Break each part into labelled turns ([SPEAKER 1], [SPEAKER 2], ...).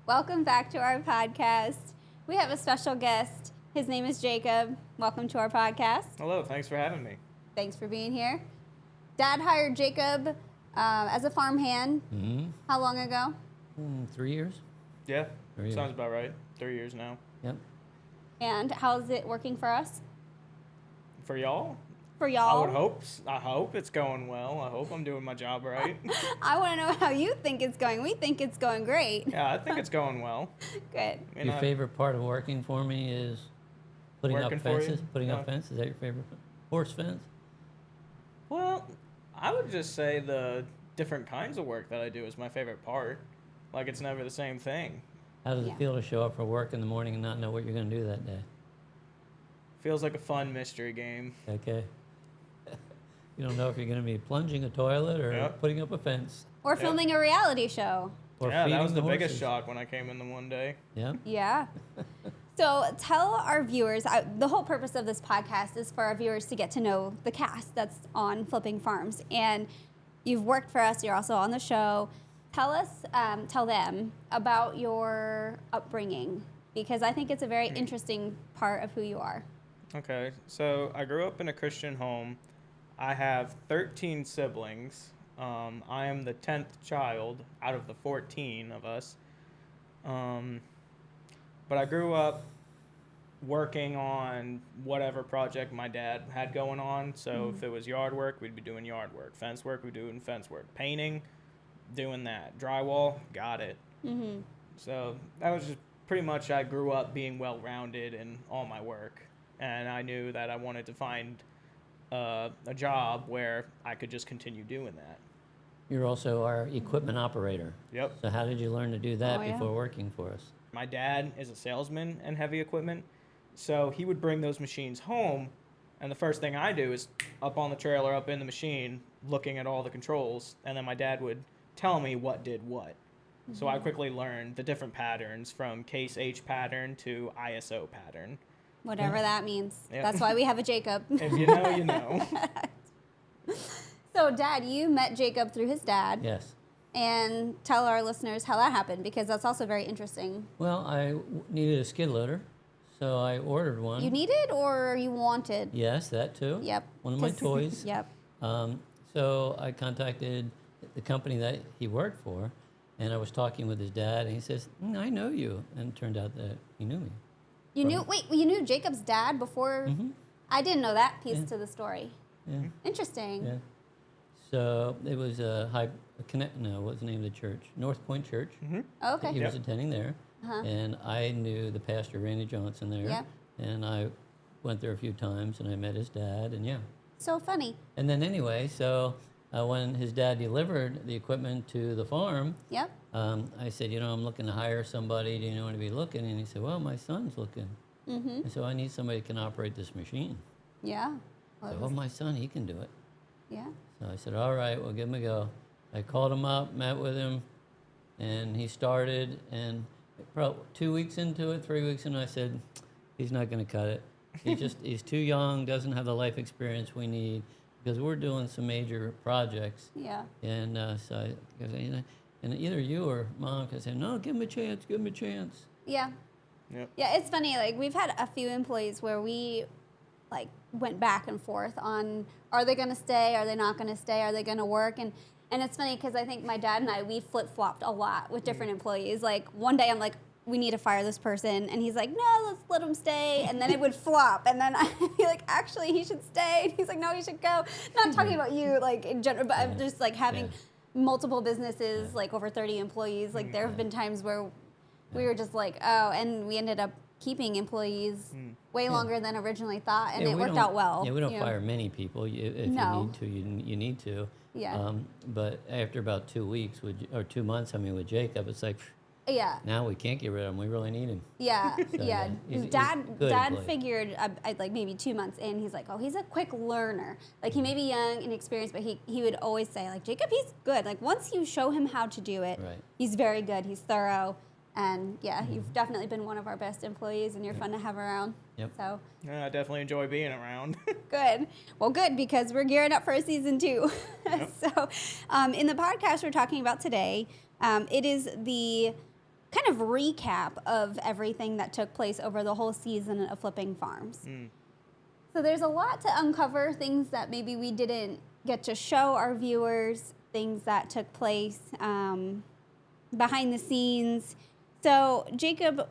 [SPEAKER 1] Welcome back to our podcast. We have a special guest. His name is Jacob. Welcome to our podcast.
[SPEAKER 2] Hello, thanks for having me.
[SPEAKER 1] Thanks for being here. Dad hired Jacob as a farmhand.
[SPEAKER 3] Mm-hmm.
[SPEAKER 1] How long ago?
[SPEAKER 3] 3 years.
[SPEAKER 2] Yeah,
[SPEAKER 3] 3 years.
[SPEAKER 2] sounds about right. 3 years now.
[SPEAKER 3] Yep.
[SPEAKER 1] And how's it working for us?
[SPEAKER 2] For y'all?
[SPEAKER 1] For y'all?
[SPEAKER 2] I hope it's going well. I hope I'm doing my job right.
[SPEAKER 1] I want to know how you think it's going. We think it's going great.
[SPEAKER 2] Yeah, I think it's going well.
[SPEAKER 1] Good.
[SPEAKER 3] Your favorite part of working for me is putting up
[SPEAKER 2] Working for you?
[SPEAKER 3] fences? Putting up fences? Is that your favorite? Horse fence?
[SPEAKER 2] Well, I would just say the different kinds of work that I do is my favorite part. Like, it's never the same thing.
[SPEAKER 3] How does
[SPEAKER 1] Yeah.
[SPEAKER 3] it feel to show up for work in the morning and not know what you're going to do that day?
[SPEAKER 2] Feels like a fun mystery game.
[SPEAKER 3] Okay. You don't know if you're going to be plunging a toilet or
[SPEAKER 2] Yep.
[SPEAKER 3] putting up a fence.
[SPEAKER 1] Or filming a reality show.
[SPEAKER 3] Or
[SPEAKER 2] Yeah,
[SPEAKER 3] feeding
[SPEAKER 2] that was the biggest
[SPEAKER 3] horses.
[SPEAKER 2] shock when I came in the one day.
[SPEAKER 3] Yeah.
[SPEAKER 1] Yeah. So tell our viewers, the whole purpose of this podcast is for our viewers to get to know the cast that's on Flipping Farms. And you've worked for us, you're also on the show. Tell them about your upbringing, because I think it's a very interesting part of who you are.
[SPEAKER 2] Okay, so I grew up in a Christian home. I have 13 siblings. I am the 10th child out of the 14 of us. But I grew up working on whatever project my dad had going on. So if it was yard work, we'd be doing yard work. Fence work, we'd be doing fence work. Painting, doing that. Drywall, got it.
[SPEAKER 1] Mm-hmm.
[SPEAKER 2] So that was just pretty much, I grew up being well-rounded in all my work. And I knew that I wanted to find a job where I could just continue doing that.
[SPEAKER 3] You're also our equipment operator.
[SPEAKER 2] Yep.
[SPEAKER 3] So how did you learn to do that
[SPEAKER 1] Oh, yeah.
[SPEAKER 3] before working for us?
[SPEAKER 2] My dad is a salesman in heavy equipment, so he would bring those machines home, and the first thing I do is up on the trailer, up in the machine, looking at all the controls, and then my dad would tell me what did what. So I quickly learned the different patterns from Case H pattern to ISO pattern.
[SPEAKER 1] Whatever that means.
[SPEAKER 2] Yeah.
[SPEAKER 1] That's why we have a Jacob.
[SPEAKER 2] If you know, you know.
[SPEAKER 1] So, Dad, you met Jacob through his dad.
[SPEAKER 3] Yes.
[SPEAKER 1] And tell our listeners how that happened, because that's also very interesting.
[SPEAKER 3] Well, I needed a skid loader, so I ordered one.
[SPEAKER 1] You needed or you wanted?
[SPEAKER 3] Yes, that too.
[SPEAKER 1] Yep.
[SPEAKER 3] One of my
[SPEAKER 1] 'Cause-
[SPEAKER 3] toys.
[SPEAKER 1] Yep.
[SPEAKER 3] So I contacted the company that he worked for, and I was talking with his dad, and he says, I know you. And it turned out that he knew me.
[SPEAKER 1] You knew Jacob's dad before?
[SPEAKER 3] Mm-hmm.
[SPEAKER 1] I didn't know that piece
[SPEAKER 3] Yeah.
[SPEAKER 1] to the story.
[SPEAKER 3] Yeah.
[SPEAKER 1] Interesting.
[SPEAKER 3] Yeah. So it was what's the name of the church? North Point Church.
[SPEAKER 2] Mm-hmm.
[SPEAKER 1] Oh, okay.
[SPEAKER 3] He was attending there,
[SPEAKER 1] Uh-huh.
[SPEAKER 3] and I knew the pastor Randy Johnson there,
[SPEAKER 1] Yeah.
[SPEAKER 3] and I went there a few times, and I met his dad, and yeah.
[SPEAKER 1] So funny.
[SPEAKER 3] And then anyway, so when his dad delivered the equipment to the farm,
[SPEAKER 1] Yep.
[SPEAKER 3] I said, I'm looking to hire somebody. Do you know anyone to be looking? And he said, well, my son's looking.
[SPEAKER 1] Mm-hmm.
[SPEAKER 3] And so I need somebody who can operate this machine.
[SPEAKER 1] Yeah. Well,
[SPEAKER 3] So, my son, he can do it.
[SPEAKER 1] yeah.
[SPEAKER 3] So I said, all right, we'll give him a go. I called him up, met with him, and he started. And probably 2 weeks into it, 3 weeks into it, I said, he's not going to cut it. He's too young, doesn't have the life experience we need, because we're doing some major projects.
[SPEAKER 1] Yeah.
[SPEAKER 3] And and either you or Mom can say, no, give him a chance, give him a chance.
[SPEAKER 1] Yeah.
[SPEAKER 2] Yep.
[SPEAKER 1] Yeah, it's funny. Like, we've had a few employees where we, went back and forth on, are they going to stay? Are they not going to stay? Are they going to work? And it's funny because I think my dad and I, we flip-flopped a lot with different employees. Like, one day I'm like, we need to fire this person. And he's like, no, let's let him stay. And then it would flop. And then I'd be like, actually, he should stay. And he's like, no, he should go. Not talking about you, like, in general, but I'm just, like, having multiple businesses, like, over 30 employees. Like, there have been times where we were just like, oh, and we ended up keeping employees way longer than originally thought, and it worked out well.
[SPEAKER 3] Yeah, we don't fire many people. If
[SPEAKER 1] No.
[SPEAKER 3] you need to, you need to.
[SPEAKER 1] Yeah.
[SPEAKER 3] But after about 2 weeks, or 2 months, with Jacob, it's like,
[SPEAKER 1] Yeah.
[SPEAKER 3] now we can't get rid of him. We really need him.
[SPEAKER 1] Yeah,
[SPEAKER 3] So,
[SPEAKER 1] yeah.
[SPEAKER 3] he's
[SPEAKER 1] Dad
[SPEAKER 3] good employee.
[SPEAKER 1] figured, like maybe 2 months in, he's like, oh, he's a quick learner. Like, he may be young and experienced, but he would always say, like, Jacob, he's good. Like, once you show him how to do it,
[SPEAKER 3] Right.
[SPEAKER 1] he's very good. He's thorough. And yeah, you've definitely been one of our best employees, and you're fun to have around.
[SPEAKER 3] Yep.
[SPEAKER 1] So
[SPEAKER 2] Yeah, I definitely enjoy being around.
[SPEAKER 1] good. Well, good, because we're gearing up for a season 2.
[SPEAKER 2] Yep.
[SPEAKER 1] So in the podcast we're talking about today, it is the kind of recap of everything that took place over the whole season of Flipping Farms. So there's a lot to uncover, things that maybe we didn't get to show our viewers, things that took place behind the scenes. So Jacob,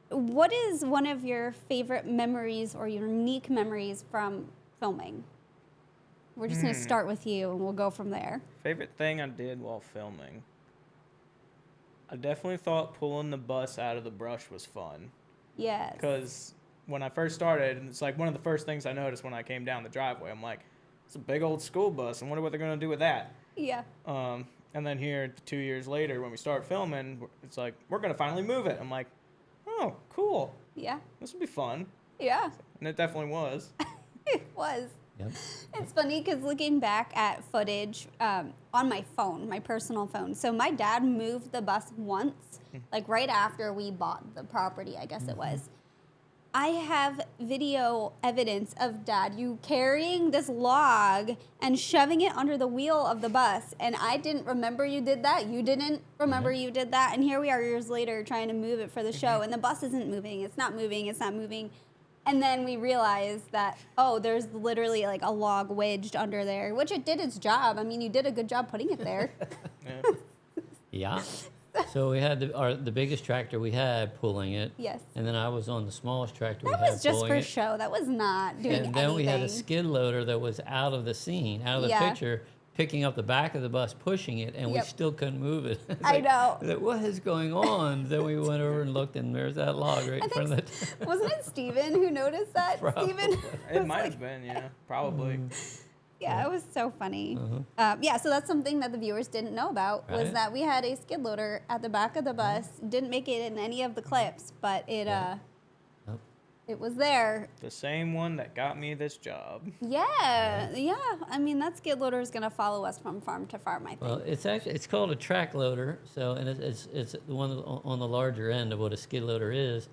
[SPEAKER 1] what is one of your favorite memories or unique memories from filming? We're just going to start with you, and we'll go from there.
[SPEAKER 2] Favorite thing I did while filming? I definitely thought pulling the bus out of the brush was fun.
[SPEAKER 1] Yes.
[SPEAKER 2] Because when I first started, and it's like one of the first things I noticed when I came down the driveway, I'm like, it's a big old school bus. I wonder what they're going to do with that.
[SPEAKER 1] Yeah.
[SPEAKER 2] And then here, 2 years later, when we start filming, it's like, we're going to finally move it. I'm like, oh, cool.
[SPEAKER 1] Yeah.
[SPEAKER 2] This will be fun.
[SPEAKER 1] Yeah.
[SPEAKER 2] And it definitely was.
[SPEAKER 1] It was.
[SPEAKER 3] Yep.
[SPEAKER 1] It's funny because looking back at footage on my phone, my personal phone. So my dad moved the bus once, like right after we bought the property, I guess it was. I have video evidence of Dad, you carrying this log and shoving it under the wheel of the bus. And I didn't remember you did that. You didn't remember you did that. And here we are years later trying to move it for the show. And the bus isn't moving. It's not moving. It's not moving. And then we realized that, oh, there's literally like a log wedged under there, which it did its job. I mean, you did a good job putting it there.
[SPEAKER 3] Yeah. So we had the biggest tractor we had pulling it.
[SPEAKER 1] Yes.
[SPEAKER 3] And then I was on the smallest tractor
[SPEAKER 1] That
[SPEAKER 3] we had
[SPEAKER 1] was just
[SPEAKER 3] pulling
[SPEAKER 1] for
[SPEAKER 3] it.
[SPEAKER 1] show. That was not doing anything.
[SPEAKER 3] And then we had a skid loader that was out of the scene, out of the picture, picking up the back of the bus, pushing it, and we still couldn't move it.
[SPEAKER 1] I know.
[SPEAKER 3] Like, what is going on? Then we went over and looked, and there's that log right in front of the...
[SPEAKER 1] Wasn't it Steven who noticed that?
[SPEAKER 3] Probably.
[SPEAKER 1] Steven?
[SPEAKER 2] It might have been, yeah, probably.
[SPEAKER 1] Yeah, it was so funny. Yeah, so that's something that the viewers didn't know about, was
[SPEAKER 3] Right.
[SPEAKER 1] that we had a skid loader at the back of the bus. Didn't make it in any of the clips, but it
[SPEAKER 3] Yep.
[SPEAKER 1] it was there.
[SPEAKER 2] The same one that got me this job.
[SPEAKER 1] Yeah. I mean, that skid loader is going to follow us from farm to farm, I think.
[SPEAKER 3] Well, it's called a track loader, so and it's the one on the larger end of what a skid loader is,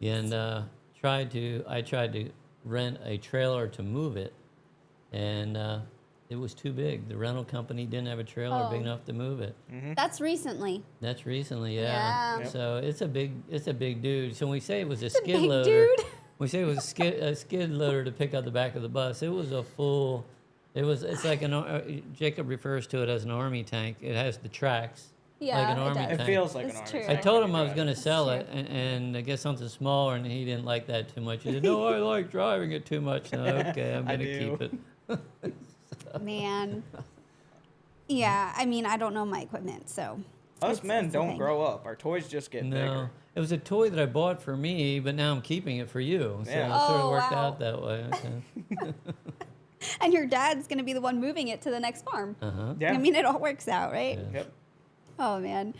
[SPEAKER 3] and I tried to rent a trailer to move it, and it was too big. The rental company didn't have a trailer big enough to move it.
[SPEAKER 1] That's recently.
[SPEAKER 3] That's recently, yeah.
[SPEAKER 1] Yeah.
[SPEAKER 2] Yep.
[SPEAKER 3] So it's a big dude. So when we say it was a
[SPEAKER 1] a
[SPEAKER 3] skid
[SPEAKER 1] big
[SPEAKER 3] loader,
[SPEAKER 1] dude.
[SPEAKER 3] we say it was a skid loader to pick up the back of the bus. It was a full. It's like Jacob refers to it as an army tank. It has the tracks.
[SPEAKER 1] Yeah,
[SPEAKER 3] like an
[SPEAKER 1] it
[SPEAKER 3] army
[SPEAKER 1] does.
[SPEAKER 2] It
[SPEAKER 3] tank.
[SPEAKER 2] feels like
[SPEAKER 1] It's
[SPEAKER 2] an army
[SPEAKER 1] true.
[SPEAKER 2] tank
[SPEAKER 3] I told
[SPEAKER 2] when
[SPEAKER 3] him
[SPEAKER 2] you
[SPEAKER 3] I was
[SPEAKER 2] drive
[SPEAKER 3] going to
[SPEAKER 2] it.
[SPEAKER 3] sell
[SPEAKER 1] true.
[SPEAKER 3] it and get something smaller, and he didn't like that too much. He said, "No, I like driving it too much." No, okay, I'm
[SPEAKER 2] I
[SPEAKER 3] going to
[SPEAKER 2] do.
[SPEAKER 3] keep it.
[SPEAKER 1] Man. Yeah, I mean, I don't know my equipment, so.
[SPEAKER 2] Us
[SPEAKER 1] it's
[SPEAKER 2] men
[SPEAKER 1] a
[SPEAKER 2] don't
[SPEAKER 1] thing.
[SPEAKER 2] grow up. Our toys just get
[SPEAKER 3] No,
[SPEAKER 2] bigger.
[SPEAKER 3] it was a toy that I bought for me, but now I'm keeping it for you. So
[SPEAKER 2] Yeah.
[SPEAKER 3] it sort of
[SPEAKER 1] Oh,
[SPEAKER 3] worked
[SPEAKER 1] wow.
[SPEAKER 3] out that way. Okay.
[SPEAKER 1] And your dad's going to be the one moving it to the next farm.
[SPEAKER 3] Uh-huh.
[SPEAKER 2] Yeah.
[SPEAKER 1] I mean, it all works out, right?
[SPEAKER 3] Yeah.
[SPEAKER 2] Yep.
[SPEAKER 1] Oh, man.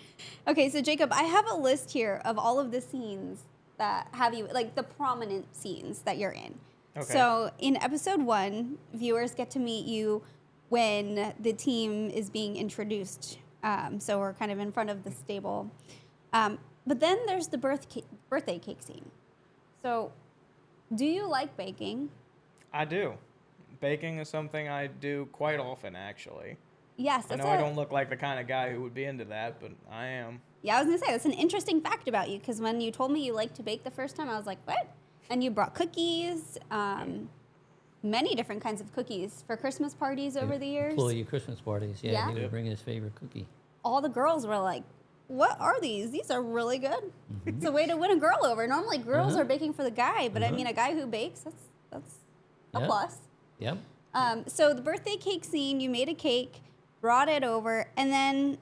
[SPEAKER 1] Okay, so Jacob, I have a list here of all of the scenes that have you, like the prominent scenes that you're in.
[SPEAKER 2] Okay.
[SPEAKER 1] So in episode 1, viewers get to meet you when the team is being introduced. So we're kind of in front of the stable. But then there's the birthday cake scene. So do you like baking?
[SPEAKER 2] I do. Baking is something I do quite often, actually.
[SPEAKER 1] Yes.
[SPEAKER 2] I know I don't look like the kind of guy who would be into that, but I am.
[SPEAKER 1] Yeah, I was going to say, that's an interesting fact about you, because when you told me you liked to bake the first time, I was like, what? And you brought cookies, many different kinds of cookies for Christmas parties over the years.
[SPEAKER 3] Employee Christmas parties. Yeah,
[SPEAKER 1] Yeah?
[SPEAKER 3] he would
[SPEAKER 2] Yep.
[SPEAKER 3] bring his favorite cookie.
[SPEAKER 1] All the girls were like, what are these? These are really good. It's a way to win a girl over. Normally, girls are baking for the guy, but I mean, a guy who bakes, that's a
[SPEAKER 3] Yep.
[SPEAKER 1] plus.
[SPEAKER 3] Yep.
[SPEAKER 1] So the birthday cake scene, you made a cake, brought it over, and then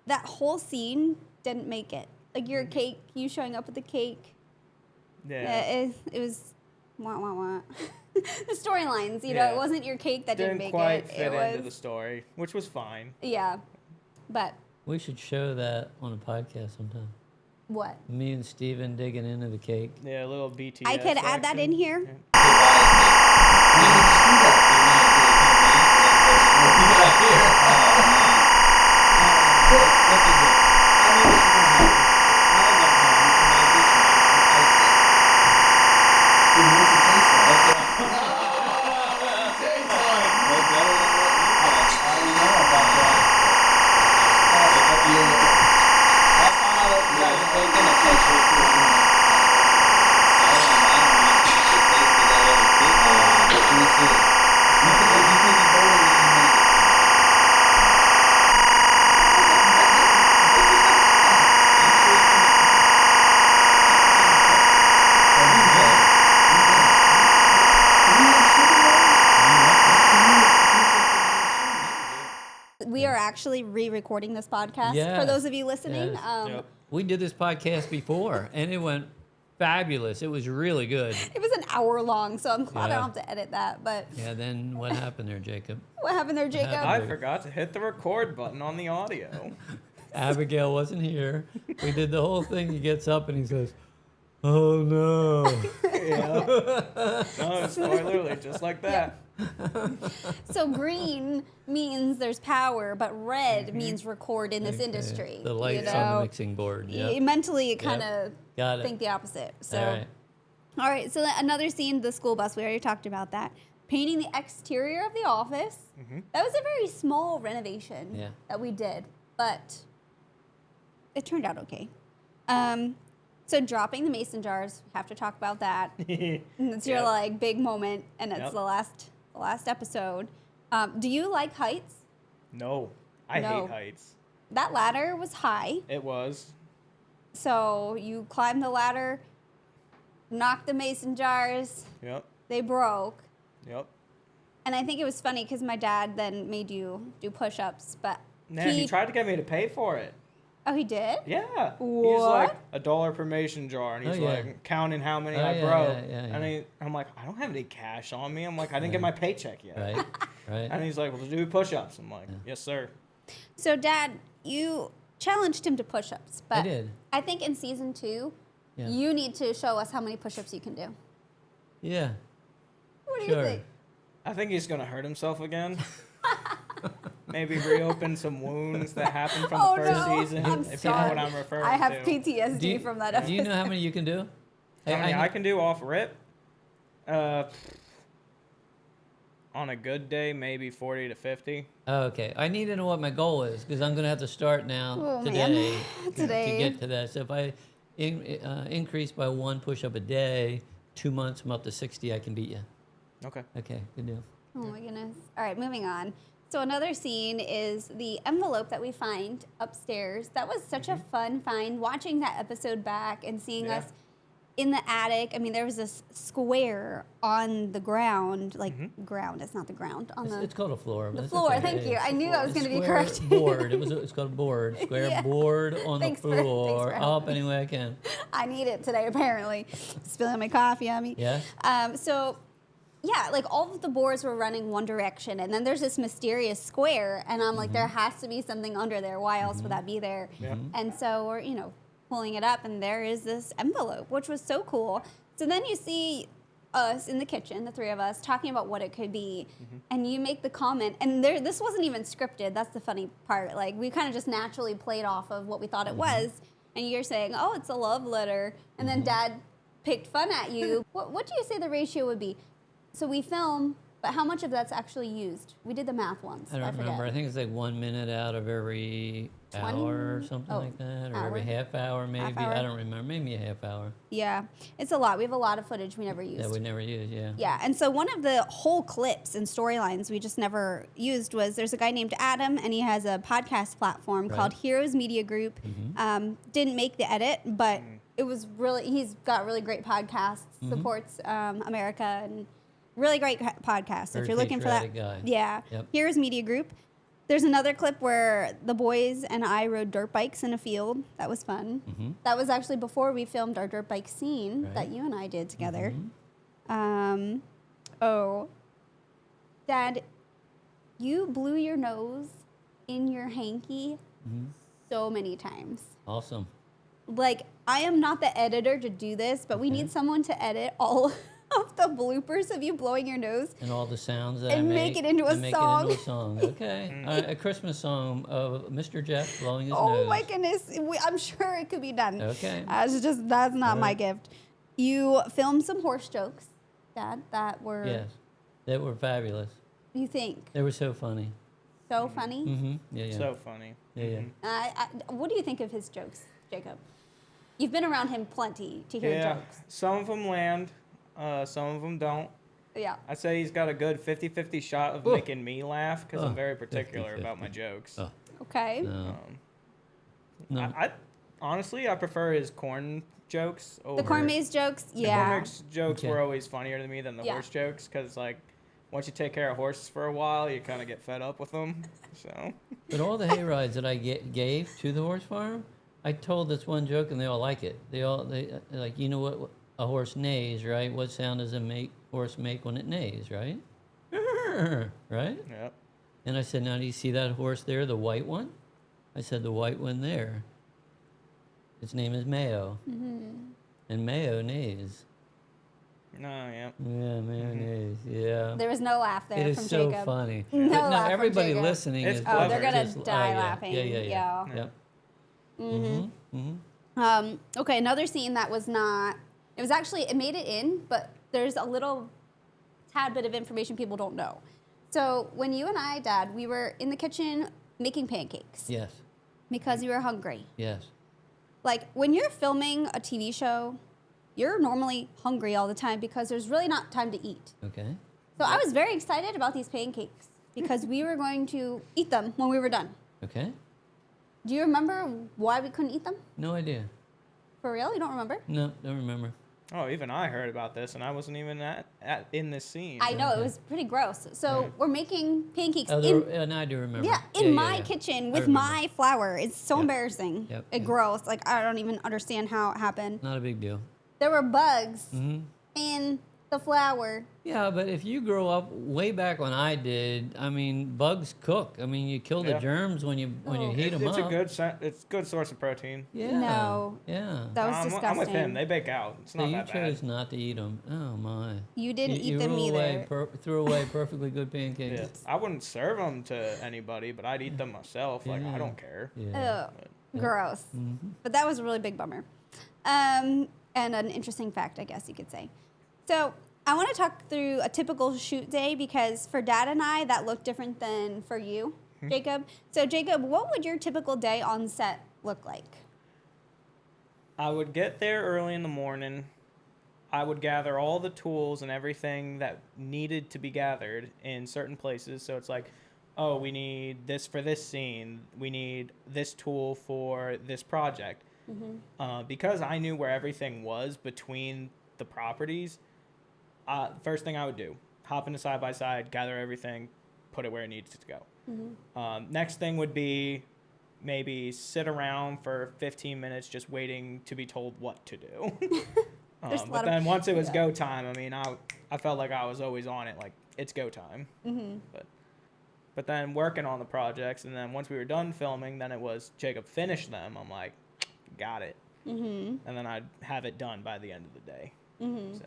[SPEAKER 1] that whole scene didn't make it. Like your cake, you showing up with the cake.
[SPEAKER 2] Yeah.
[SPEAKER 1] It was wah, wah, wah. The storylines, you know,
[SPEAKER 2] Yeah.
[SPEAKER 1] it wasn't your cake that didn't
[SPEAKER 2] Didn't
[SPEAKER 1] make
[SPEAKER 2] quite
[SPEAKER 1] it.
[SPEAKER 2] fit
[SPEAKER 1] It
[SPEAKER 2] into the
[SPEAKER 1] was,
[SPEAKER 2] story, which was fine.
[SPEAKER 1] yeah. But
[SPEAKER 3] We should show that on a podcast sometime.
[SPEAKER 1] what?
[SPEAKER 3] Me and Steven digging into the cake.
[SPEAKER 2] Yeah, a little BTS.
[SPEAKER 1] I could add that in
[SPEAKER 2] action.
[SPEAKER 1] here. actually re-recording this podcast for
[SPEAKER 3] Yes.
[SPEAKER 1] those of you listening.
[SPEAKER 3] Yes.
[SPEAKER 2] Yep.
[SPEAKER 3] We did this podcast before, and it went fabulous. It was really good.
[SPEAKER 1] It was an hour long, so I'm glad I
[SPEAKER 3] Yeah.
[SPEAKER 1] don't have to edit that. But
[SPEAKER 3] Yeah, then what happened there, Jacob?
[SPEAKER 1] what happened there, Jacob?
[SPEAKER 3] happened?
[SPEAKER 2] I forgot to hit the record button on the audio.
[SPEAKER 3] Abigail wasn't here. We did the whole thing. He gets up and he says, "Oh no."
[SPEAKER 2] Yeah. No, it's quite literally just like that.
[SPEAKER 1] So green means there's power, but red means record in this
[SPEAKER 3] Okay.
[SPEAKER 1] industry.
[SPEAKER 3] The lights
[SPEAKER 1] you
[SPEAKER 3] on the
[SPEAKER 1] know?
[SPEAKER 3] mixing board.
[SPEAKER 1] You
[SPEAKER 3] Yeah.
[SPEAKER 1] mentally kind of
[SPEAKER 3] Got it.
[SPEAKER 1] think the opposite. So,
[SPEAKER 3] All right.
[SPEAKER 1] all right. So another scene, the school bus. We already talked about that. Painting the exterior of the office. That was a very small renovation
[SPEAKER 3] Yeah.
[SPEAKER 1] that we did, but it turned out okay. So dropping the mason jars, we have to talk about that. And it's your
[SPEAKER 2] Yep.
[SPEAKER 1] like big moment, and it's
[SPEAKER 2] Yep.
[SPEAKER 1] the last episode. Do you like heights?
[SPEAKER 2] No, I
[SPEAKER 1] No.
[SPEAKER 2] hate heights.
[SPEAKER 1] That ladder was high,
[SPEAKER 2] It was.
[SPEAKER 1] so you climbed the ladder, knocked the mason jars,
[SPEAKER 2] Yep.
[SPEAKER 1] they broke.
[SPEAKER 2] Yep.
[SPEAKER 1] And I think it was funny because my dad then made you do push-ups, but
[SPEAKER 2] Man, he tried to get me to pay for it.
[SPEAKER 1] Oh, he did?
[SPEAKER 2] Yeah. He's
[SPEAKER 1] What?
[SPEAKER 2] like $1 per mason jar, and he's
[SPEAKER 3] Oh, yeah.
[SPEAKER 2] like counting how many
[SPEAKER 3] Oh,
[SPEAKER 2] I
[SPEAKER 3] yeah,
[SPEAKER 2] broke.
[SPEAKER 3] yeah, yeah,
[SPEAKER 2] And I'm like, I don't have any cash on me. I'm like, I didn't get my paycheck yet.
[SPEAKER 3] Right. Right.
[SPEAKER 2] And he's like, well, do push-ups. I'm like, yes, sir.
[SPEAKER 1] So, Dad, you challenged him to push-ups, but
[SPEAKER 3] I did.
[SPEAKER 1] I think in season 2,
[SPEAKER 3] Yeah.
[SPEAKER 1] you need to show us how many push-ups you can do.
[SPEAKER 3] Yeah.
[SPEAKER 1] What do
[SPEAKER 3] Sure.
[SPEAKER 1] you think?
[SPEAKER 2] I think he's going to hurt himself again. Maybe reopen some wounds that happened from
[SPEAKER 1] Oh,
[SPEAKER 2] the first
[SPEAKER 1] no.
[SPEAKER 2] season.
[SPEAKER 1] I'm
[SPEAKER 2] If you know what
[SPEAKER 1] sorry.
[SPEAKER 2] I'm referring
[SPEAKER 1] I have
[SPEAKER 2] to.
[SPEAKER 1] PTSD from that episode.
[SPEAKER 3] Do you know how many you can do?
[SPEAKER 2] How many
[SPEAKER 3] know-
[SPEAKER 2] I can do off rip? On a good day, maybe 40 to 50.
[SPEAKER 3] Oh, okay. I need to know what my goal is because I'm going to have to start now
[SPEAKER 1] Oh, man.
[SPEAKER 3] today,
[SPEAKER 1] Today.
[SPEAKER 3] to get to that. So if I increase by 1 push-up a day, 2 months, I'm up to 60, I can beat you.
[SPEAKER 2] Okay.
[SPEAKER 3] Okay, good deal.
[SPEAKER 1] Oh my goodness. All right, moving on. So another scene is the envelope that we find upstairs. That was such a fun find, watching that episode back and seeing
[SPEAKER 2] Yeah.
[SPEAKER 1] us in the attic. I mean, there was this square on the ground, like ground, it's not the ground, on
[SPEAKER 3] It's called a floor. but
[SPEAKER 1] the
[SPEAKER 3] that's
[SPEAKER 1] floor.
[SPEAKER 3] okay.
[SPEAKER 1] Thank you. I knew I was going to be
[SPEAKER 3] Square
[SPEAKER 1] correct.
[SPEAKER 3] board. It's called a board. Square
[SPEAKER 1] Yeah.
[SPEAKER 3] board on
[SPEAKER 1] Thanks
[SPEAKER 3] the
[SPEAKER 1] for
[SPEAKER 3] floor.
[SPEAKER 1] helping.
[SPEAKER 3] Up any way I can.
[SPEAKER 1] I need it today, apparently. Spilling my coffee on me.
[SPEAKER 3] Yeah.
[SPEAKER 1] So, yeah, like all of the boards were running one direction, and then there's this mysterious square, and I'm like, there has to be something under there. Why else would that be there?
[SPEAKER 2] Yeah.
[SPEAKER 1] And so we're, pulling it up, and there is this envelope, which was so cool. So then you see us in the kitchen, the three of us, talking about what it could be, and you make the comment, and this wasn't even scripted. That's the funny part. Like, we kind of just naturally played off of what we thought it was, and you're saying, oh, it's a love letter, and then Dad picked fun at you. What do you say the ratio would be? So we film, but how much of that's actually used? We did the math once.
[SPEAKER 3] I don't
[SPEAKER 1] forget.
[SPEAKER 3] remember. I think it's like 1 minute out of every
[SPEAKER 1] 20?
[SPEAKER 3] hour or something
[SPEAKER 1] Oh,
[SPEAKER 3] like that, or
[SPEAKER 1] hour?
[SPEAKER 3] every half hour maybe.
[SPEAKER 1] hour?
[SPEAKER 3] I don't remember. Maybe a half hour
[SPEAKER 1] Yeah, it's a lot. We have a lot of footage we never used.
[SPEAKER 3] that we never use. Yeah.
[SPEAKER 1] Yeah, and so one of the whole clips and storylines we just never used was there's a guy named Adam, and he has a podcast platform
[SPEAKER 3] Right.
[SPEAKER 1] called Heroes Media Group. Didn't make the edit, but it was he's got really great podcasts, supports America, and really great podcast. So if
[SPEAKER 3] Very
[SPEAKER 1] you're looking for that,
[SPEAKER 3] patriotic guy.
[SPEAKER 1] yeah,
[SPEAKER 3] Yep.
[SPEAKER 1] Heroes Media Group. There's another clip where the boys and I rode dirt bikes in a field. That was fun. That was actually before we filmed our dirt bike scene
[SPEAKER 3] Right.
[SPEAKER 1] that you and I did together. Oh, Dad, you blew your nose in your hanky so many times.
[SPEAKER 3] Awesome.
[SPEAKER 1] Like, I am not the editor to do this, but we need someone to edit all of the bloopers of you blowing your nose.
[SPEAKER 3] And all the sounds that
[SPEAKER 1] And
[SPEAKER 3] I
[SPEAKER 1] make
[SPEAKER 3] make,
[SPEAKER 1] it into a
[SPEAKER 3] and make
[SPEAKER 1] song.
[SPEAKER 3] It into a song. Okay. A Christmas song of Mr. Jeff blowing his
[SPEAKER 1] Oh
[SPEAKER 3] nose.
[SPEAKER 1] my goodness. I'm sure it could be done.
[SPEAKER 3] Okay.
[SPEAKER 1] That's not my
[SPEAKER 3] Alright.
[SPEAKER 1] gift. You filmed some horse jokes, Dad, that were,
[SPEAKER 3] Yes. They were fabulous.
[SPEAKER 1] you think,
[SPEAKER 3] They were so funny.
[SPEAKER 1] so funny.
[SPEAKER 3] Mm-hmm. Yeah, yeah.
[SPEAKER 2] So funny.
[SPEAKER 3] yeah.
[SPEAKER 1] What do you think of his jokes, Jacob? You've been around him plenty to hear
[SPEAKER 2] Yeah.
[SPEAKER 1] jokes.
[SPEAKER 2] Some of them land. Some of them don't.
[SPEAKER 1] Yeah.
[SPEAKER 2] I'd say he's got a good 50-50 shot of
[SPEAKER 3] Ooh.
[SPEAKER 2] making me laugh because I'm
[SPEAKER 3] Oh,
[SPEAKER 2] very particular
[SPEAKER 3] 50-50.
[SPEAKER 2] about my jokes.
[SPEAKER 3] Oh,
[SPEAKER 1] Okay.
[SPEAKER 3] no.
[SPEAKER 2] Um,
[SPEAKER 3] No.
[SPEAKER 2] I honestly, I prefer his corn jokes over
[SPEAKER 1] The corn maze jokes,
[SPEAKER 2] The
[SPEAKER 1] yeah.
[SPEAKER 2] corn maze jokes
[SPEAKER 3] Okay.
[SPEAKER 2] were always funnier to me than the
[SPEAKER 1] Yeah.
[SPEAKER 2] horse jokes because, like, once you take care of horses for a while, you kind of get fed up with them. So
[SPEAKER 3] But all the hay rides that I gave to the horse farm, I told this one joke and they all like it. They like, you know what a horse neighs, right? What sound does a horse make when it neighs, right? Right?
[SPEAKER 2] Yep.
[SPEAKER 3] And I said, now do you see that horse there, the white one? I said, the white one there. Its name is Mayo. And Mayo neighs.
[SPEAKER 2] No, yeah.
[SPEAKER 3] Yeah, mayonnaise. Yeah.
[SPEAKER 1] There was no laugh there
[SPEAKER 3] It
[SPEAKER 1] from
[SPEAKER 3] is so
[SPEAKER 1] Jacob.
[SPEAKER 3] funny.
[SPEAKER 1] No
[SPEAKER 3] But
[SPEAKER 1] laugh from
[SPEAKER 3] everybody
[SPEAKER 1] Jacob.
[SPEAKER 3] listening
[SPEAKER 2] It's
[SPEAKER 3] is
[SPEAKER 2] clever.
[SPEAKER 1] Oh, they're gonna
[SPEAKER 3] just-
[SPEAKER 1] die
[SPEAKER 3] yeah.
[SPEAKER 1] laughing.
[SPEAKER 3] Yeah.
[SPEAKER 1] Okay, another scene that was not. It was actually it made it in, but there's a little tad bit of information people don't know. So when you and I, Dad, we were in the kitchen making pancakes
[SPEAKER 3] Yes.
[SPEAKER 1] because we were hungry.
[SPEAKER 3] Yes.
[SPEAKER 1] Like when you're filming a TV show, you're normally hungry all the time because there's really not time to eat.
[SPEAKER 3] Okay.
[SPEAKER 1] So I was very excited about these pancakes because we were going to eat them when we were done.
[SPEAKER 3] Okay.
[SPEAKER 1] Do you remember why we couldn't eat them?
[SPEAKER 3] No idea.
[SPEAKER 1] For real? You don't remember?
[SPEAKER 3] No, don't remember.
[SPEAKER 2] Oh, even I heard about this, and I wasn't even in this scene.
[SPEAKER 1] I know, it was pretty gross. So we're making pancakes
[SPEAKER 3] Oh,
[SPEAKER 1] in,
[SPEAKER 3] no, I do remember.
[SPEAKER 1] yeah, in my
[SPEAKER 3] yeah.
[SPEAKER 1] kitchen
[SPEAKER 3] I
[SPEAKER 1] with
[SPEAKER 3] remember.
[SPEAKER 1] my flour. It's so
[SPEAKER 3] Yep.
[SPEAKER 1] embarrassing
[SPEAKER 3] Yep,
[SPEAKER 1] and
[SPEAKER 3] yep.
[SPEAKER 1] gross. Like, I don't even understand how it happened.
[SPEAKER 3] Not a big deal.
[SPEAKER 1] There were bugs
[SPEAKER 3] Mm-hmm.
[SPEAKER 1] in the flour.
[SPEAKER 3] Yeah, but if you grow up way back when I did, I mean, bugs cook. I mean, you kill the
[SPEAKER 2] Yeah.
[SPEAKER 3] germs when you
[SPEAKER 1] Oh.
[SPEAKER 3] heat them
[SPEAKER 2] It's
[SPEAKER 3] up.
[SPEAKER 2] it's a good source of protein.
[SPEAKER 3] Yeah.
[SPEAKER 1] No.
[SPEAKER 3] Yeah.
[SPEAKER 1] That was disgusting.
[SPEAKER 2] I'm with him. They bake out. It's
[SPEAKER 3] So
[SPEAKER 2] not
[SPEAKER 3] you
[SPEAKER 2] that
[SPEAKER 3] chose
[SPEAKER 2] bad.
[SPEAKER 3] not to eat them. Oh my.
[SPEAKER 1] You didn't eat
[SPEAKER 3] you
[SPEAKER 1] them
[SPEAKER 3] threw away
[SPEAKER 1] either.
[SPEAKER 3] perfectly good pancakes.
[SPEAKER 2] Yeah. I wouldn't serve them to anybody, but I'd eat them myself. Like,
[SPEAKER 3] Yeah.
[SPEAKER 2] I don't care.
[SPEAKER 3] Yeah.
[SPEAKER 1] Ugh, gross.
[SPEAKER 3] Mm-hmm.
[SPEAKER 1] But that was a really big bummer. And an interesting fact, I guess you could say. So I want to talk through a typical shoot day because for Dad and I, that looked different than for you, Jacob. So Jacob, what would your typical day on set look like?
[SPEAKER 2] I would get there early in the morning. I would gather all the tools and everything that needed to be gathered in certain places. So it's like, oh, we need this for this scene. We need this tool for this project. Because I knew where everything was between the properties, first thing I would do, hop into side-by-side, gather everything, put it where it needs to go. Next thing would be maybe sit around for 15 minutes just waiting to be told what to do.
[SPEAKER 1] There's a lot
[SPEAKER 2] But
[SPEAKER 1] of-
[SPEAKER 2] then once it was
[SPEAKER 1] yeah.
[SPEAKER 2] go time, I mean, I felt like I was always on it, like, it's go time. But then working on the projects, and then once we were done filming, then it was Jacob finish them. I'm like, got it. And then I'd have it done by the end of the day. So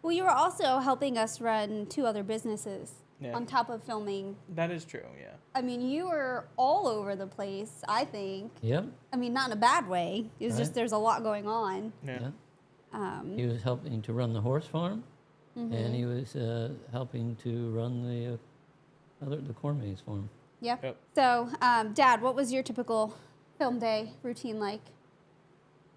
[SPEAKER 1] Well, you were also helping us run 2 other businesses
[SPEAKER 2] Yeah.
[SPEAKER 1] on top of filming.
[SPEAKER 2] that is true, yeah.
[SPEAKER 1] I mean, you were all over the place, I think.
[SPEAKER 3] Yep.
[SPEAKER 1] I mean, not in a bad way. It was
[SPEAKER 3] Right.
[SPEAKER 1] just there's a lot going on.
[SPEAKER 2] Yeah.
[SPEAKER 3] Yeah. He was helping to run the horse farm, and he was helping to run the corn maze farm.
[SPEAKER 1] Yep.
[SPEAKER 2] Yep.
[SPEAKER 1] So, Dad, what was your typical film day routine like?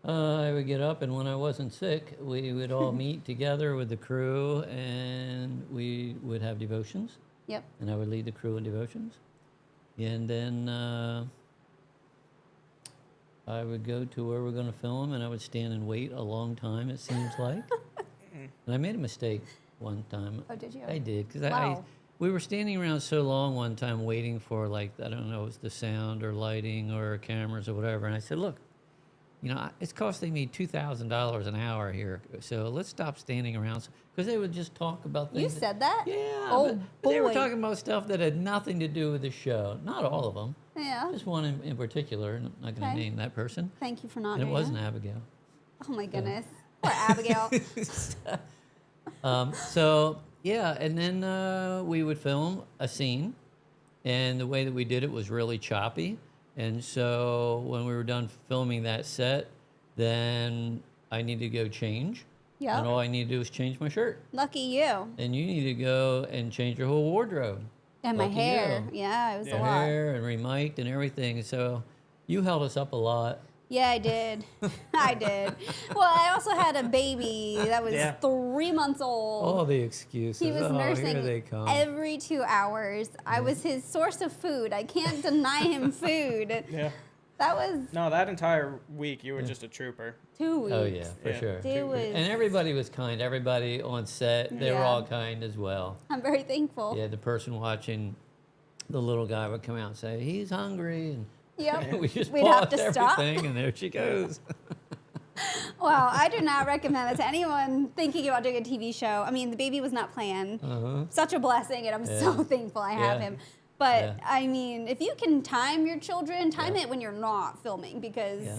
[SPEAKER 3] I would get up, and when I wasn't sick, we would all meet together with the crew, and we would have devotions,
[SPEAKER 1] Yep.
[SPEAKER 3] and I would lead the crew in devotions. And then I would go to where we're going to film, and I would stand and wait a long time, it seems like. And I made a mistake one time.
[SPEAKER 1] Oh, did you?
[SPEAKER 3] I did, because
[SPEAKER 1] Wow.
[SPEAKER 3] we were standing around so long one time waiting for, like, I don't know, it was the sound or lighting or cameras or whatever. And I said, look, you know, it's costing me $2,000 an hour here, so let's stop standing around. Because they would just talk about
[SPEAKER 1] You
[SPEAKER 3] things.
[SPEAKER 1] said that?
[SPEAKER 3] Yeah.
[SPEAKER 1] Oh,
[SPEAKER 3] but they were
[SPEAKER 1] boy.
[SPEAKER 3] talking about stuff that had nothing to do with the show. Not all of them.
[SPEAKER 1] Yeah.
[SPEAKER 3] Just one in particular. and I'm not going to
[SPEAKER 1] Okay.
[SPEAKER 3] name that person.
[SPEAKER 1] Thank you for not
[SPEAKER 3] And it
[SPEAKER 1] doing
[SPEAKER 3] wasn't
[SPEAKER 1] that.
[SPEAKER 3] Abigail.
[SPEAKER 1] Oh, my goodness. Poor Abigail.
[SPEAKER 3] So yeah, and then we would film a scene, and the way that we did it was really choppy. And so when we were done filming that set, then I needed to go change.
[SPEAKER 1] Yep.
[SPEAKER 3] And all I need to do is change my shirt.
[SPEAKER 1] Lucky you.
[SPEAKER 3] And you need to go and change your whole wardrobe.
[SPEAKER 1] And my
[SPEAKER 3] Lucky
[SPEAKER 1] hair.
[SPEAKER 3] you.
[SPEAKER 1] Yeah, it was
[SPEAKER 2] Yeah.
[SPEAKER 1] a lot.
[SPEAKER 3] Hair and remiked and everything. So you held us up a lot.
[SPEAKER 1] Yeah, I did. I did. Well, I also had a baby that was
[SPEAKER 2] Yeah.
[SPEAKER 1] 3 months old.
[SPEAKER 3] All the excuses.
[SPEAKER 1] He was
[SPEAKER 3] oh, here they
[SPEAKER 1] nursing
[SPEAKER 3] come.
[SPEAKER 1] every 2 hours. I was his source of food. I can't deny him food.
[SPEAKER 2] Yeah.
[SPEAKER 1] That was
[SPEAKER 2] No, that entire week you were just a trooper.
[SPEAKER 1] 2 weeks.
[SPEAKER 3] Oh yeah, for
[SPEAKER 2] Yeah.
[SPEAKER 3] sure.
[SPEAKER 1] It was,
[SPEAKER 3] And everybody was kind. Everybody on set, they were
[SPEAKER 1] Yeah.
[SPEAKER 3] all kind as well.
[SPEAKER 1] I'm very thankful.
[SPEAKER 3] Yeah, the person watching the little guy would come out and say, "He's hungry," and
[SPEAKER 1] Yep.
[SPEAKER 3] we just
[SPEAKER 1] We'd have
[SPEAKER 3] pause
[SPEAKER 1] to stop.
[SPEAKER 3] everything, and there she goes.
[SPEAKER 1] Wow, I do not recommend it to anyone thinking about doing a TV show. I mean, the baby was not planned. Such a blessing, and I'm so thankful I have
[SPEAKER 3] Yeah.
[SPEAKER 1] him. But
[SPEAKER 3] Yeah.
[SPEAKER 1] I mean, if you can time your children, time
[SPEAKER 3] Yeah.
[SPEAKER 1] it when you're not filming, because
[SPEAKER 3] Yeah.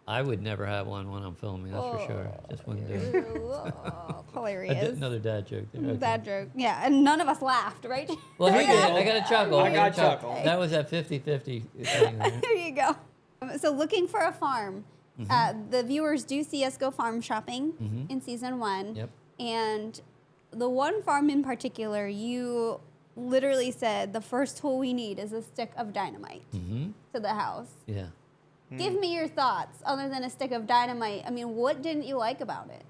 [SPEAKER 3] I would never have one when I'm filming, that's for sure. Just wouldn't do it.
[SPEAKER 1] oh, hilarious.
[SPEAKER 3] Another dad joke there. Okay.
[SPEAKER 1] Bad joke. Yeah, and none of us laughed, right?
[SPEAKER 3] Well, he did. I got a chuckle.
[SPEAKER 2] I got a chuckle.
[SPEAKER 3] That was that 50-50 thing there.
[SPEAKER 1] There you go. So looking for a farm. The viewers do see us go farm shopping in season 1.
[SPEAKER 3] Yep.
[SPEAKER 1] And the one farm in particular, you literally said the first tool we need is a stick of dynamite to the house.
[SPEAKER 3] Yeah.
[SPEAKER 1] Give me your thoughts other than a stick of dynamite. I mean, what didn't you like about it?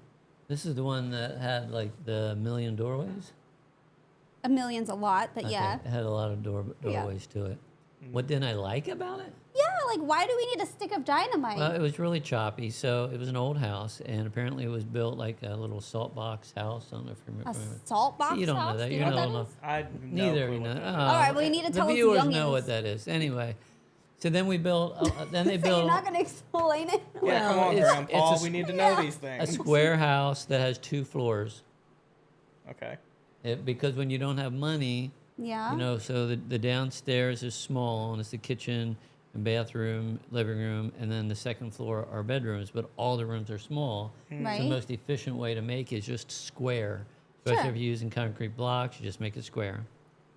[SPEAKER 3] This is the one that had like the million doorways.
[SPEAKER 1] A million's a lot, but yeah.
[SPEAKER 3] It had a lot of doorways to it. What didn't I like about it?
[SPEAKER 1] Yeah, like why do we need a stick of dynamite?
[SPEAKER 3] Well, it was really choppy. So it was an old house, and apparently it was built like a little salt box house. I don't know if you
[SPEAKER 1] a
[SPEAKER 3] remember.
[SPEAKER 1] salt box
[SPEAKER 3] You don't know
[SPEAKER 1] house?
[SPEAKER 3] that.
[SPEAKER 1] Do
[SPEAKER 3] You
[SPEAKER 1] know
[SPEAKER 3] know
[SPEAKER 1] what that
[SPEAKER 3] enough.
[SPEAKER 1] is?
[SPEAKER 2] I have no
[SPEAKER 3] Neither,
[SPEAKER 2] clue
[SPEAKER 3] you
[SPEAKER 2] what
[SPEAKER 3] know.
[SPEAKER 2] that is.
[SPEAKER 1] All right, well, you need to tell
[SPEAKER 3] the
[SPEAKER 1] us
[SPEAKER 3] viewers
[SPEAKER 1] youngins.
[SPEAKER 3] know what that is. Anyway, so then we built. Then they
[SPEAKER 1] So
[SPEAKER 3] built
[SPEAKER 1] you're not going to explain it?
[SPEAKER 2] Yeah, come
[SPEAKER 3] Well,
[SPEAKER 2] on,
[SPEAKER 3] it's-
[SPEAKER 2] Grandpa.
[SPEAKER 3] it's a
[SPEAKER 2] We need to
[SPEAKER 1] Yeah.
[SPEAKER 2] know these
[SPEAKER 3] a
[SPEAKER 2] things.
[SPEAKER 3] square house that has 2 floors.
[SPEAKER 2] Okay.
[SPEAKER 3] Because when you don't have money,
[SPEAKER 1] Yeah.
[SPEAKER 3] you know, so the downstairs is small, and it's the kitchen and bathroom, living room, and then the second floor are bedrooms, but all the rooms are small.
[SPEAKER 1] Right.
[SPEAKER 3] So the most efficient way to make is just square. Especially
[SPEAKER 1] Sure.
[SPEAKER 3] if you're using concrete blocks, you just make it square.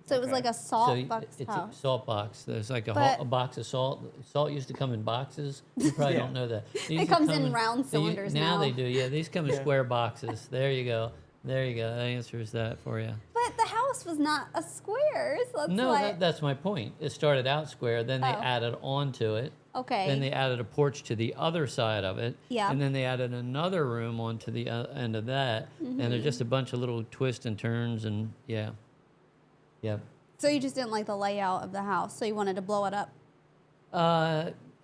[SPEAKER 1] So it was
[SPEAKER 2] Okay.
[SPEAKER 1] like a salt
[SPEAKER 3] so
[SPEAKER 1] box
[SPEAKER 3] it's
[SPEAKER 1] house.
[SPEAKER 3] a salt box. There's like
[SPEAKER 1] But-
[SPEAKER 3] a box of salt. Salt used to come in boxes. You probably
[SPEAKER 2] Yeah.
[SPEAKER 3] don't know that. They
[SPEAKER 1] It
[SPEAKER 3] used to
[SPEAKER 1] comes
[SPEAKER 3] come
[SPEAKER 1] in round cylinders
[SPEAKER 3] now.
[SPEAKER 1] now.
[SPEAKER 3] They do. Yeah, these come in
[SPEAKER 2] Yeah.
[SPEAKER 3] square boxes. There you go. There you go. That answers that for you.
[SPEAKER 1] But the house was not a square, so that's
[SPEAKER 3] No,
[SPEAKER 1] why.
[SPEAKER 3] that's my point. It started out square, then they
[SPEAKER 1] Oh.
[SPEAKER 3] added on to it.
[SPEAKER 1] Okay.
[SPEAKER 3] Then they added a porch to the other side of it.
[SPEAKER 1] Yeah.
[SPEAKER 3] And then they added another room onto the end of that. And there's just a bunch of little twists and turns, and yeah. Yep.
[SPEAKER 1] So you just didn't like the layout of the house, so you wanted to blow it up.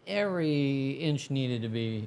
[SPEAKER 3] Every inch needed to be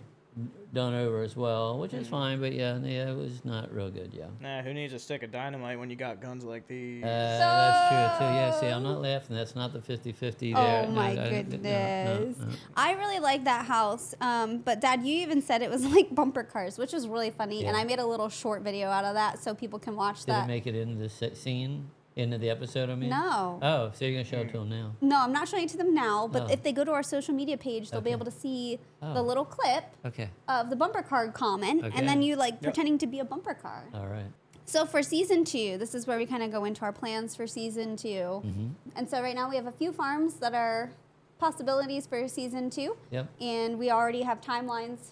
[SPEAKER 3] done over as well, which is fine, but yeah, it was not real good, yeah.
[SPEAKER 2] Nah, who needs a stick of dynamite when you got guns like these?
[SPEAKER 3] That's true, too. Yeah, see, I'm not laughing. That's not the 50-50 there.
[SPEAKER 1] Oh
[SPEAKER 3] No,
[SPEAKER 1] my
[SPEAKER 3] I didn't-
[SPEAKER 1] goodness.
[SPEAKER 3] no.
[SPEAKER 1] I really like that house. But Dad, you even said it was like bumper cars, which was really funny. And
[SPEAKER 3] Yeah.
[SPEAKER 1] I made a little short video out of that so people can watch
[SPEAKER 3] Did
[SPEAKER 1] that.
[SPEAKER 3] it make it into the scene? Into the episode, I mean?
[SPEAKER 1] No.
[SPEAKER 3] Oh, so you're going to show it to them now?
[SPEAKER 1] No, I'm not showing it to them now, but
[SPEAKER 3] Oh.
[SPEAKER 1] if they go to our social media page, they'll be
[SPEAKER 3] Okay.
[SPEAKER 1] able to see the
[SPEAKER 3] Oh.
[SPEAKER 1] little clip
[SPEAKER 3] Okay.
[SPEAKER 1] of the bumper car comment,
[SPEAKER 3] Okay.
[SPEAKER 1] and then you like pretending to be a bumper car.
[SPEAKER 3] All right.
[SPEAKER 1] So for season 2, this is where we kind of go into our plans for season 2.
[SPEAKER 3] Mm-hmm.
[SPEAKER 1] And so right now we have a few farms that are possibilities for season 2.
[SPEAKER 3] Yep.
[SPEAKER 1] And we already have timelines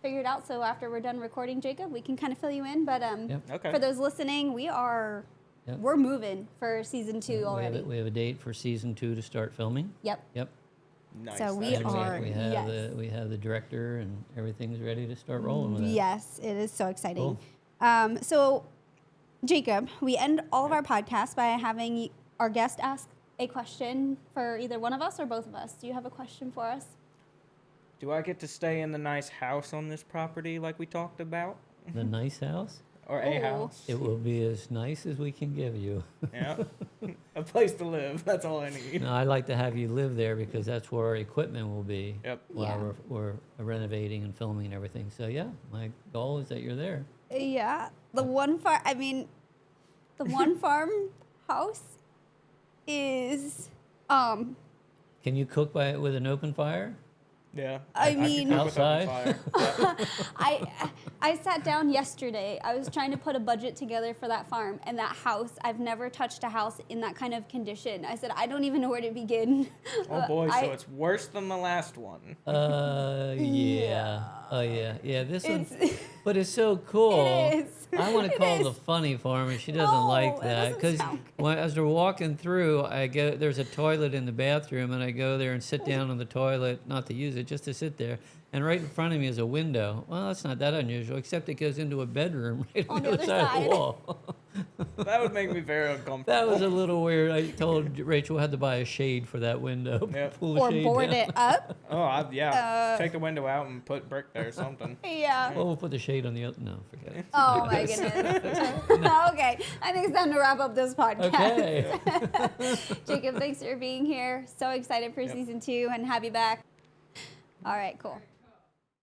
[SPEAKER 1] figured out. So after we're done recording, Jacob, we can kind of fill you in. But
[SPEAKER 3] Yep.
[SPEAKER 2] Okay.
[SPEAKER 1] for those listening,
[SPEAKER 3] Yep.
[SPEAKER 1] we're moving for season 2 already.
[SPEAKER 3] We have a date for season 2 to start filming.
[SPEAKER 1] Yep.
[SPEAKER 3] Yep.
[SPEAKER 2] Nice.
[SPEAKER 1] So we
[SPEAKER 2] that's
[SPEAKER 3] And
[SPEAKER 1] are-
[SPEAKER 2] exciting.
[SPEAKER 3] we have the director, and everything's ready to start rolling with it.
[SPEAKER 1] Yes, it is so exciting.
[SPEAKER 3] Cool.
[SPEAKER 1] So, Jacob, we end all of our podcasts by having our guest ask a question for either one of us or both of us. Do you have a question for us?
[SPEAKER 2] Do I get to stay in the nice house on this property like we talked about?
[SPEAKER 3] The nice house.
[SPEAKER 2] Or a
[SPEAKER 1] Ooh.
[SPEAKER 2] house?
[SPEAKER 3] It will be as nice as we can give you.
[SPEAKER 2] Yeah. A place to live. That's all I need.
[SPEAKER 3] No, I'd like to have you live there because that's where our equipment will be
[SPEAKER 2] Yep.
[SPEAKER 3] while
[SPEAKER 1] Yeah.
[SPEAKER 3] we're renovating and filming and everything. So yeah, my goal is that you're there.
[SPEAKER 1] Yeah, the one farmhouse is,
[SPEAKER 3] Can you cook with an open fire?
[SPEAKER 2] Yeah.
[SPEAKER 1] I
[SPEAKER 2] could
[SPEAKER 1] mean-
[SPEAKER 2] cook with open
[SPEAKER 3] Outside?
[SPEAKER 2] fire. Yeah.
[SPEAKER 1] I sat down yesterday. I was trying to put a budget together for that farm and that house. I've never touched a house in that kind of condition. I said, I don't even know where to begin.
[SPEAKER 2] Oh boy,
[SPEAKER 1] I-
[SPEAKER 2] so it's worse than the last one.
[SPEAKER 3] Yeah. Oh yeah. Yeah. This one,
[SPEAKER 1] It's-
[SPEAKER 3] but it's so cool.
[SPEAKER 1] It is.
[SPEAKER 3] I want to
[SPEAKER 1] It
[SPEAKER 3] call
[SPEAKER 1] is.
[SPEAKER 3] the funny farm, and she doesn't
[SPEAKER 1] No,
[SPEAKER 3] like
[SPEAKER 1] it
[SPEAKER 3] that
[SPEAKER 1] doesn't sound
[SPEAKER 3] as we're walking through, there's a toilet in the bathroom, and I go there and sit down on the toilet, not to use it, just to sit there. And right in front of me is a window. Well, that's not that unusual, except it goes into a bedroom right on the other side of the wall.
[SPEAKER 2] That would make me very uncomfortable.
[SPEAKER 3] That was a little weird. I told Rachel I had to buy a shade for that window.
[SPEAKER 2] Yep.
[SPEAKER 3] Pull the
[SPEAKER 1] Or
[SPEAKER 3] shade
[SPEAKER 1] board
[SPEAKER 3] down.
[SPEAKER 1] it up.
[SPEAKER 2] Oh, yeah. Take the window out and put brick there or something.
[SPEAKER 1] Yeah.
[SPEAKER 3] Well, we'll put the shade on the other. No, forget it.
[SPEAKER 1] Oh my goodness. Okay, I think it's time to wrap up this podcast.
[SPEAKER 3] Okay.
[SPEAKER 1] Jacob, thanks for being here. So excited for season 2 and have you back. All right, cool.